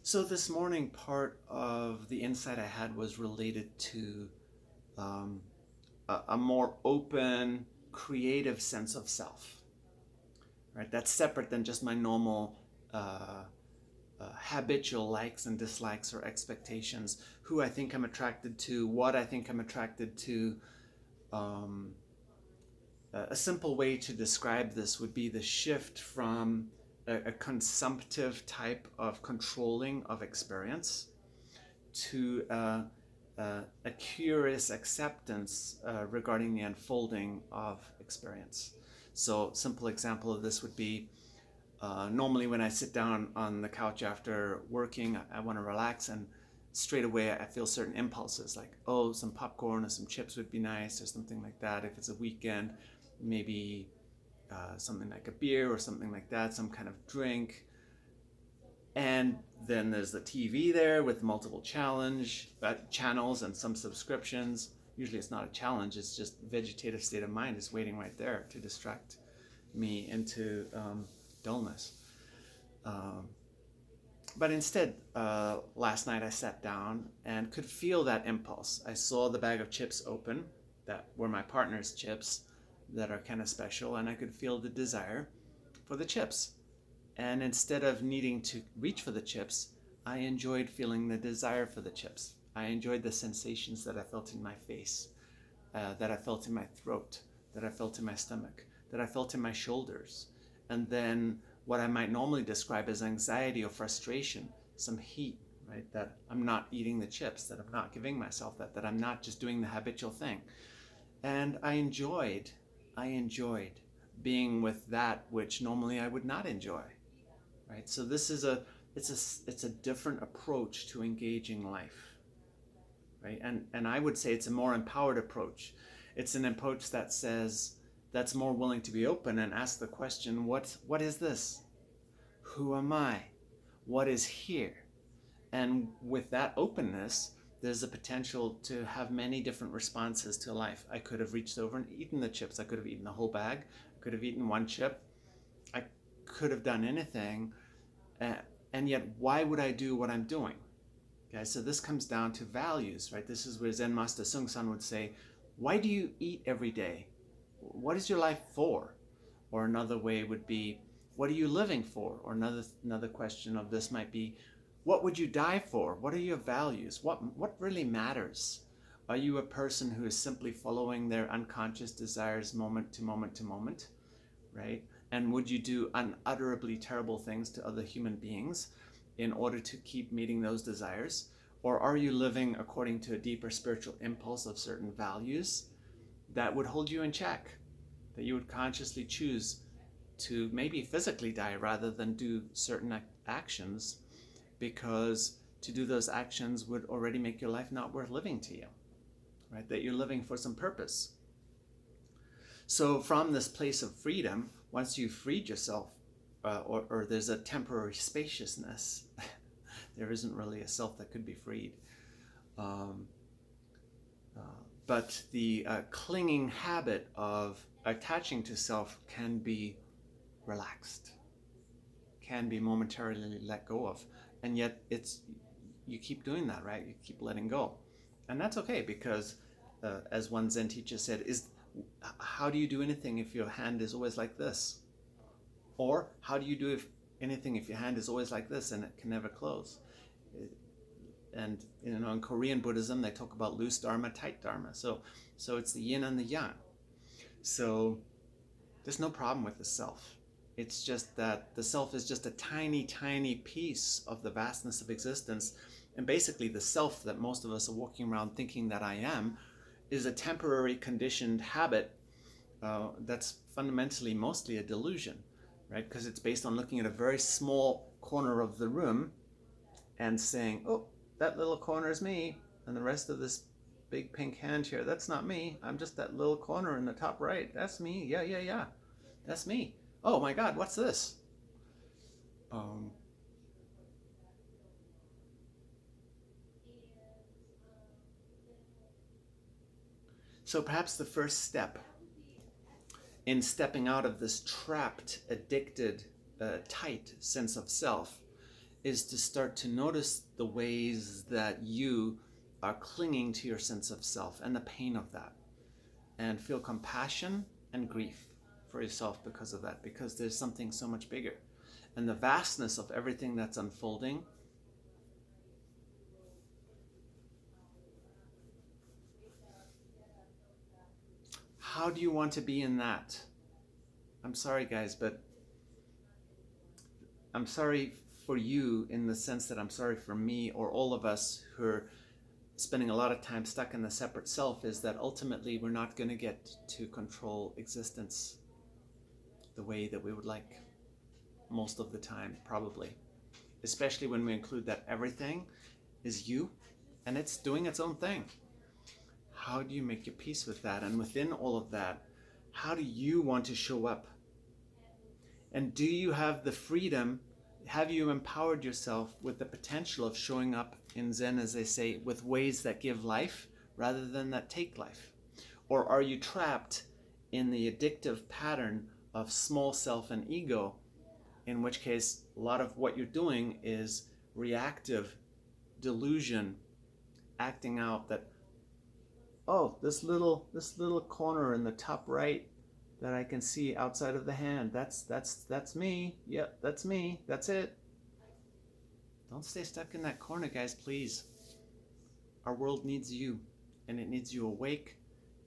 So this morning, part of the insight I had was related to um, a more open, creative sense of self. Right, that's separate than just my normal uh, habitual likes and dislikes or expectations. Who I think I'm attracted to, what I think I'm attracted to. Um, a simple way to describe this would be the shift from a consumptive type of controlling of experience to a curious acceptance regarding the unfolding of experience. So, simple example of this would be normally when I sit down on the couch after working, I want to relax, and straight away I feel certain impulses like, oh, some popcorn or some chips would be nice, or something like that. If it's a weekend, maybe something like a beer or something like that, some kind of drink. And then there's the TV there with multiple channels and some subscriptions. Usually it's not a challenge, it's just vegetative state of mind is waiting right there to distract me into dullness. Um, but instead, last night I sat down and could feel that impulse. I saw the bag of chips open, that were my partner's chips, that are kind of special, and I could feel the desire for the chips. And instead of needing to reach for the chips, I enjoyed feeling the desire for the chips. I enjoyed the sensations that I felt in my face, that I felt in my throat, that I felt in my stomach, that I felt in my shoulders. And then what I might normally describe as anxiety or frustration, some heat, right? That I'm not eating the chips, that I'm not giving myself that I'm not just doing the habitual thing. And I enjoyed being with that which normally I would not enjoy, right? So this is it's a different approach to engaging life, right? And I would say it's a more empowered approach. It's an approach that says that's more willing to be open and ask the question, what is this? Who am I? What is here? And with that openness, there's a potential to have many different responses to life. I could have reached over and eaten the chips. I could have eaten the whole bag. I could have eaten one chip. I could have done anything. Uh, and yet, why would I do what I'm doing? Okay, so this comes down to values, right? This is where Zen Master Sung San would say, why do you eat every day? What is your life for? Or another way would be, what are you living for? Or another question of this might be, what would you die for? What are your values? What really matters? Are you a person who is simply following their unconscious desires moment to moment to moment, right? And would you do unutterably terrible things to other human beings in order to keep meeting those desires? Or are you living according to a deeper spiritual impulse of certain values that would hold you in check, that you would consciously choose to maybe physically die rather than do certain actions, because to do those actions would already make your life not worth living to you, right? That you're living for some purpose. So from this place of freedom, once you've freed yourself, or there's a temporary spaciousness, there isn't really a self that could be freed. Um, uh, but the clinging habit of attaching to self can be relaxed, can be momentarily let go of. And yet you keep doing that, right? You keep letting go. And that's okay, because as one Zen teacher said, how do you do anything if your hand is always like this? Or how do you do anything if your hand is always like this and it can never close? And in Korean Buddhism, they talk about loose dharma, tight dharma. So it's the yin and the yang. So there's no problem with the self. It's just that the self is just a tiny, tiny piece of the vastness of existence. And basically the self that most of us are walking around thinking that I am is a temporary conditioned habit that's fundamentally mostly a delusion, right? Because it's based on looking at a very small corner of the room and saying, oh, that little corner is me, and the rest of this big pink hand here, that's not me. I'm just that little corner in the top right. That's me. Yeah. That's me. Oh my God, what's this? Um, so perhaps the first step in stepping out of this trapped, addicted, tight sense of self is to start to notice the ways that you are clinging to your sense of self and the pain of that, and feel compassion and grief for yourself because of that, because there's something so much bigger. And the vastness of everything that's unfolding, how do you want to be in that? I'm sorry, guys, but I'm sorry for you in the sense that I'm sorry for me, or all of us who are spending a lot of time stuck in the separate self, is that ultimately we're not going to get to control existence the way that we would like most of the time, probably. Especially when we include that everything is you and it's doing its own thing. How do you make your peace with that? And within all of that, how do you want to show up? And do you have the freedom? Have you empowered yourself with the potential of showing up in Zen, as they say, with ways that give life rather than that take life? Or are you trapped in the addictive pattern of small self and ego, in which case a lot of what you're doing is reactive delusion, acting out that, oh, this little corner in the top right that I can see outside of the hand, that's me. Yep, that's me. That's it. Don't stay stuck in that corner, guys, please. Our world needs you, and it needs you awake,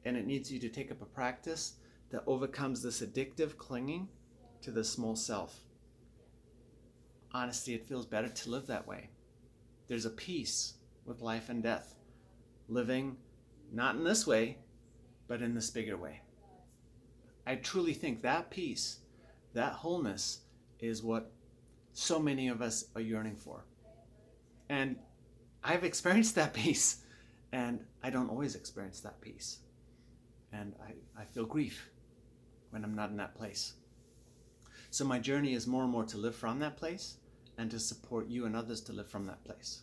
and it needs you to take up a practice that overcomes this addictive clinging to the small self. Honestly, it feels better to live that way. There's a peace with life and death, living not in this way, but in this bigger way. I truly think that peace, that wholeness, is what so many of us are yearning for. And I've experienced that peace, and I don't always experience that peace. And I feel grief when I'm not in that place. So my journey is more and more to live from that place and to support you and others to live from that place.